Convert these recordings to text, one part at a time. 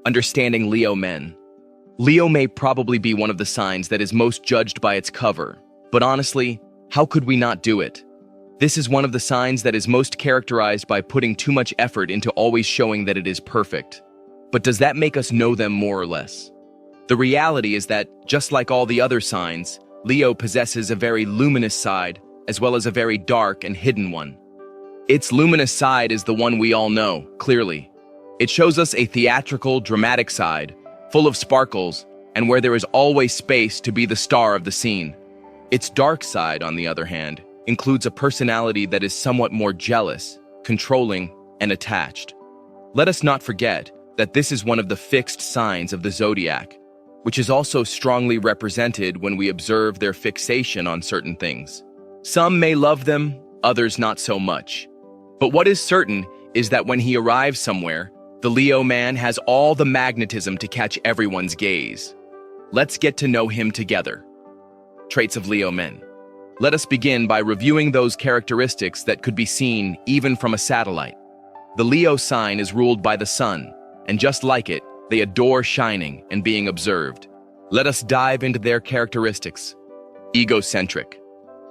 Understanding Leo men. Leo may probably be one of the signs that is most judged by its cover, but honestly, how could we not do it? This is one of the signs that is most characterized by putting too much effort into always showing that it is perfect. But does that make us know them more or less? The reality is that, just like all the other signs, Leo possesses a very luminous side, as well as a very dark and hidden one. Its luminous side is the one we all know, clearly. It shows us a theatrical, dramatic side, full of sparkles, and where there is always space to be the star of the scene. Its dark side, on the other hand, includes a personality that is somewhat more jealous, controlling, and attached. Let us not forget that this is one of the fixed signs of the Zodiac, which is also strongly represented when we observe their fixation on certain things. Some may love them, others not so much. But what is certain is that when he arrives somewhere, the Leo man has all the magnetism to catch everyone's gaze. Let's get to know him together. Traits of Leo men. Let us begin by reviewing those characteristics that could be seen even from a satellite. The Leo sign is ruled by the sun, and just like it, they adore shining and being observed. Let us dive into their characteristics. Egocentric.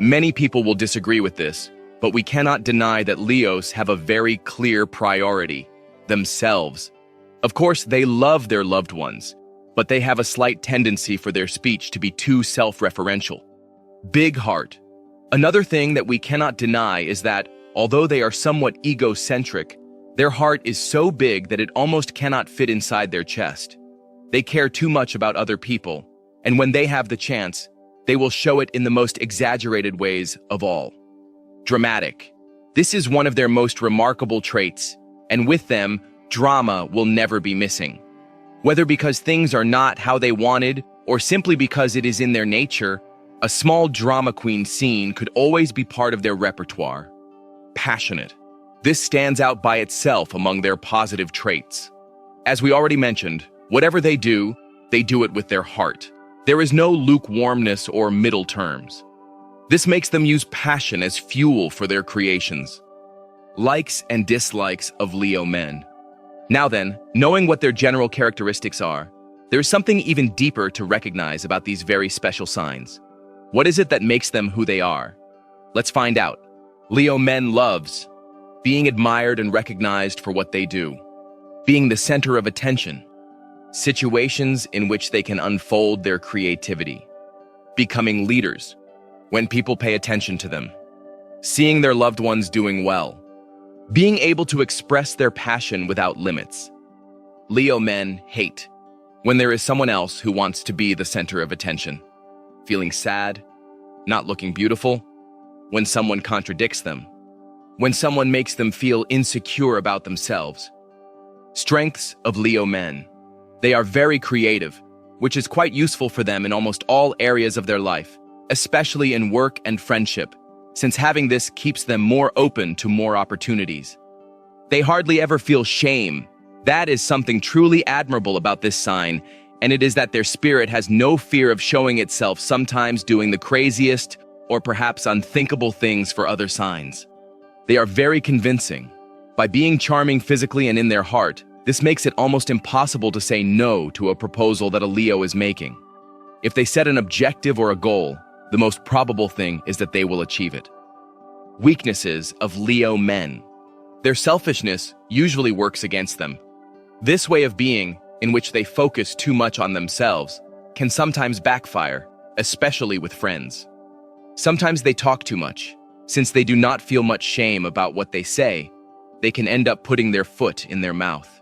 Many people will disagree with this, but we cannot deny that Leos have a very clear priority: themselves. Of course, they love their loved ones, but they have a slight tendency for their speech to be too self-referential. Big heart. Another thing that we cannot deny is that, although they are somewhat egocentric, their heart is so big that it almost cannot fit inside their chest. They care too much about other people, and when they have the chance, they will show it in the most exaggerated ways of all. Dramatic. This is one of their most remarkable traits, and with them, drama will never be missing. Whether because things are not how they wanted, or simply because it is in their nature, a small drama queen scene could always be part of their repertoire. Passionate. This stands out by itself among their positive traits. As we already mentioned, whatever they do it with their heart. There is no lukewarmness or middle terms. This makes them use passion as fuel for their creations. Likes and dislikes of Leo men. Now then, knowing what their general characteristics are, there is something even deeper to recognize about these very special signs. What is it that makes them who they are? Let's find out. Leo men loves being admired and recognized for what they do, being the center of attention, situations in which they can unfold their creativity, becoming leaders when people pay attention to them, seeing their loved ones doing well, being able to express their passion without limits. Leo men hate when there is someone else who wants to be the center of attention, feeling sad, not looking beautiful, when someone contradicts them, when someone makes them insecure insecure about themselves. Strengths of Leo men. They are very creative, which is quite useful for them in almost all areas of their life, especially in work and friendship, since having this keeps them more open to more opportunities. They hardly ever feel shame. That is something truly admirable about this sign, and it is that their spirit has no fear of showing itself, sometimes doing the craziest or perhaps unthinkable things for other signs. They are very convincing. By being charming physically and in their heart, this makes it almost impossible to say no to a proposal that a Leo is making. If they set an objective or a goal, the most probable thing is that they will achieve it. Weaknesses of Leo men. Their selfishness usually works against them. This way of being, in which they focus too much on themselves, can sometimes backfire, especially with friends. Sometimes they talk too much. Since they do not feel much shame about what they say, they can end up putting their foot in their mouth.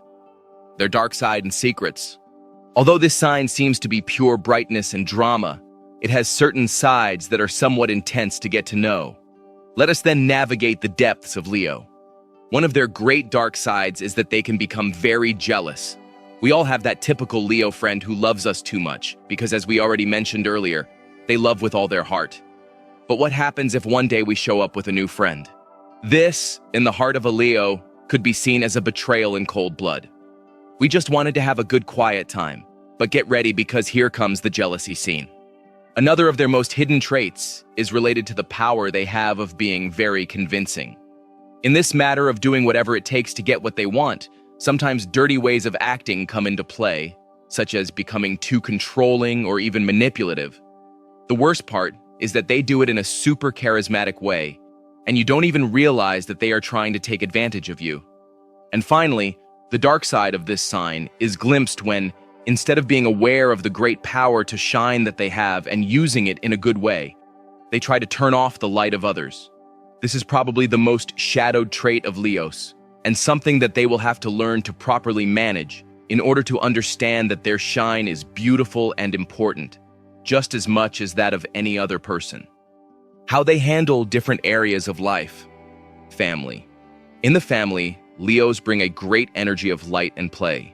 Their dark side and secrets. Although this sign seems to be pure brightness and drama, it has certain sides that are somewhat intense to get to know. Let us then navigate the depths of Leo. One of their great dark sides is that they can become very jealous. We all have that typical Leo friend who loves us too much, because as we already mentioned earlier, they love with all their heart. But what happens if one day we show up with a new friend? This, in the heart of a Leo, could be seen as a betrayal in cold blood. We just wanted to have a good quiet time, but get ready because here comes the jealousy scene. Another of their most hidden traits is related to the power they have of being very convincing. In this matter of doing whatever it takes to get what they want, Sometimes dirty ways of acting come into play, such as becoming too controlling or even manipulative. The worst part is that they do it in a super charismatic way, and you don't even realize that they are trying to take advantage of you. And finally, the dark side of this sign is glimpsed when, instead of being aware of the great power to shine that they have and using it in a good way, they try to turn off the light of others. This is probably the most shadowed trait of Leos, and something that they will have to learn to properly manage in order to understand that their shine is beautiful and important, just as much as that of any other person. How they handle different areas of life. Family. In the family, Leos bring a great energy of light and play.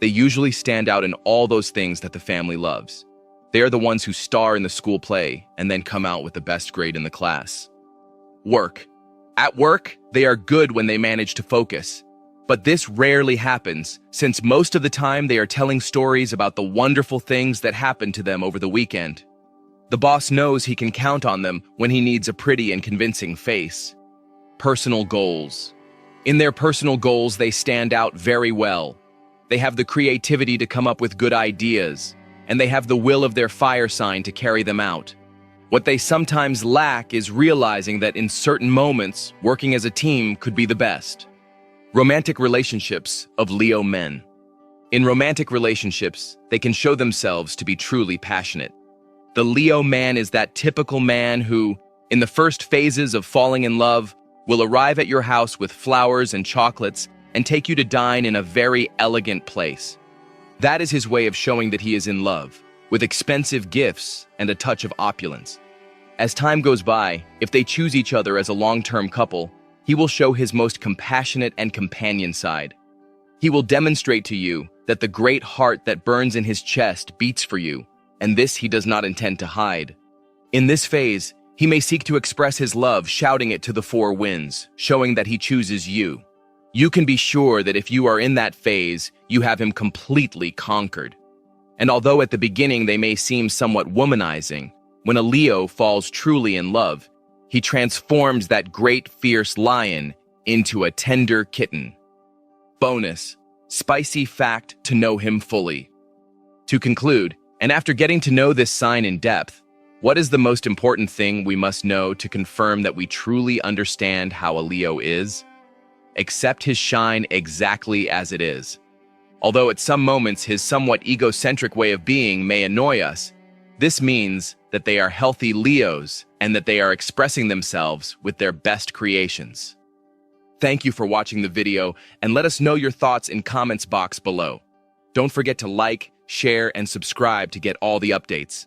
They usually stand out in all those things that the family loves. They are the ones who star in the school play and then come out with the best grade in the class. Work. At work, they are good when they manage to focus. But this rarely happens, since most of the time they are telling stories about the wonderful things that happened to them over the weekend. The boss knows he can count on them when he needs a pretty and convincing face. Personal goals. In their personal goals, they stand out very well. They have the creativity to come up with good ideas, and they have the will of their fire sign to carry them out. What they sometimes lack is realizing that in certain moments, working as a team could be the best. Romantic relationships of Leo men. In romantic relationships, they can show themselves to be truly passionate. The Leo man is that typical man who, in the first phases of falling in love, will arrive at your house with flowers and chocolates and take you to dine in a very elegant place. That is his way of showing that he is in love, with expensive gifts and a touch of opulence. As time goes by, if they choose each other as a long-term couple, he will show his most compassionate and companion side. He will demonstrate to you that the great heart that burns in his chest beats for you, and this he does not intend to hide. In this phase, he may seek to express his love, shouting it to the four winds, showing that he chooses you. You can be sure that if you are in that phase, you have him completely conquered. And although at the beginning they may seem somewhat womanizing, when a Leo falls truly in love, he transforms that great fierce lion into a tender kitten. Bonus, spicy fact to know him fully. To conclude, and after getting to know this sign in depth, what is the most important thing we must know to confirm that we truly understand how a Leo is? Accept his shine exactly as it is. Although at some moments his somewhat egocentric way of being may annoy us, this means that they are healthy Leos and that they are expressing themselves with their best creations. Thank you for watching the video, and let us know your thoughts in comments box below. Don't forget to like, share, and subscribe to get all the updates.